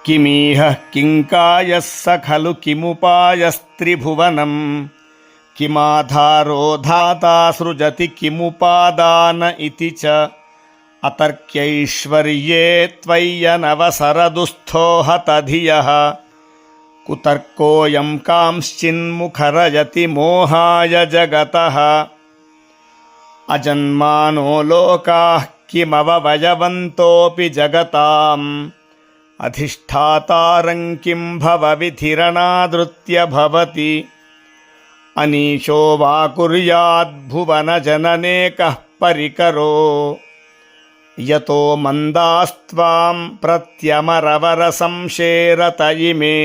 किमीह किङ्कायः स खलु किमुपायस्त्रिभुवनम् किमाधारो धाता सृजति किमुपादान इति च अतर्क्यैश्वर्ये त्वय्यनवसरदुःस्थो हतधियः कुतर्कोऽयं कांश्चिन्मुखरयति मोहाय जगतः अजन्मानो लोकाः किमवयवन्तोऽपि जगताम् अधिष्ठातारं किं भवविधिरनादृत्य भवति अनीशो वा कुर्याद्भुवनजनने कः परिकरो यतो मन्दास्त्वां प्रत्यमरवरसंशेरत इमे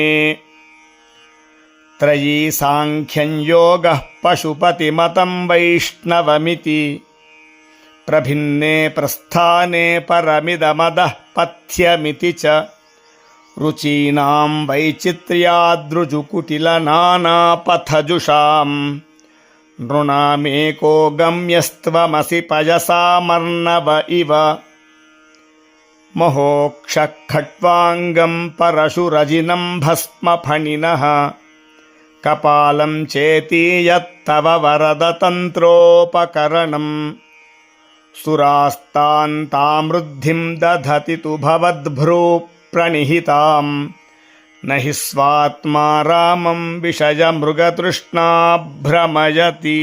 त्रयी साङ्ख्यं योगः पशुपतिमतं वैष्णवमिति प्रभिन्ने प्रस्थाने परमिदमदः पथ्यमिति च रुचीनां वैचित्र्याद्रुजुकुटिलनानापथजुषां नृणामेको गम्यस्त्वमसि पयसामर्णव इव महोक्षखट्वाङ्गं परशुरजिनं भस्मफणिनः कपालं चेति यत्तव वरदतन्त्रोपकरणम् सुरास्तान्तामृद्धिं दधति तु भवद्भ्रूप्रणिहितां न हि स्वात्मा रामं विषयमृगतृष्णा भ्रमयति।